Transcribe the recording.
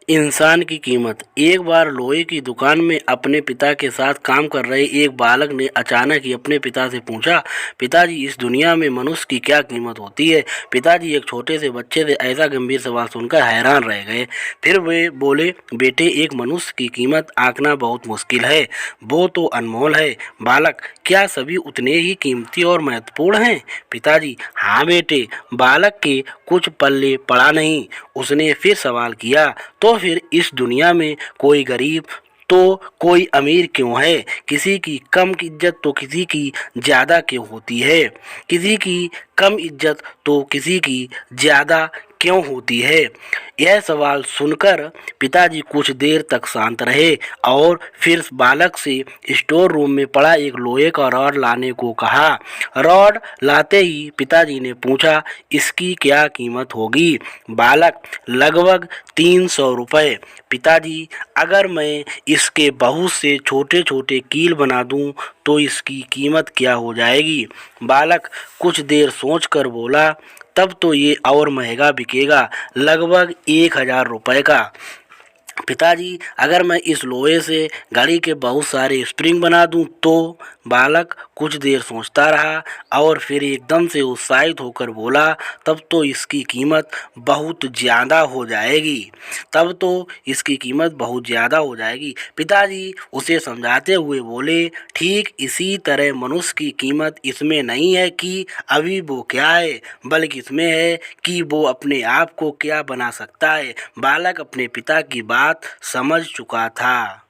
इंसान की कीमत। एक बार लोहे की दुकान में अपने पिता के साथ काम कर रहे एक बालक ने अचानक ही अपने पिता से पूछा, पिताजी, इस दुनिया में मनुष्य की क्या कीमत होती है? पिताजी एक छोटे से बच्चे से ऐसा गंभीर सवाल सुनकर हैरान रह गए। फिर वे बोले, बेटे, एक मनुष्य की कीमत आंकना बहुत मुश्किल है, वो तो अनमोल है। बालक, क्या सभी उतने ही कीमती और महत्वपूर्ण हैं? पिताजी, हाँ बेटे। बालक के कुछ पल्ले पड़ा नहीं। उसने फिर सवाल किया, तो फिर इस दुनिया में कोई गरीब तो कोई अमीर क्यों है? किसी की कम इज्जत तो किसी की ज़्यादा क्यों होती है? किसी की कम इज्जत तो किसी की ज़्यादा क्यों होती है? यह सवाल सुनकर पिताजी कुछ देर तक शांत रहे और फिर बालक से स्टोर रूम में पड़ा एक लोहे का रॉड लाने को कहा। रॉड लाते ही पिताजी ने पूछा, इसकी क्या कीमत होगी? बालक, लगभग 300 रुपये। पिताजी, अगर मैं इसके बहुत से छोटे छोटे कील बना दूं तो इसकी कीमत क्या हो जाएगी? बालक कुछ देर सोचकर बोला, तब तो ये और महंगा बिकेगा, लगभग 1000 रुपये का। पिताजी, अगर मैं इस लोहे से घड़ी के बहुत सारे स्प्रिंग बना दूं तो? बालक कुछ देर सोचता रहा और फिर एकदम से उत्साहित होकर बोला, तब तो इसकी कीमत बहुत ज़्यादा हो जाएगी, तब तो इसकी कीमत बहुत ज़्यादा हो जाएगी। पिताजी उसे समझाते हुए बोले, ठीक इसी तरह मनुष्य की कीमत इसमें नहीं है कि अभी वो क्या है, बल्कि इसमें है कि वो अपने आप को क्या बना सकता है। बालक अपने पिता की बात समझ चुका था।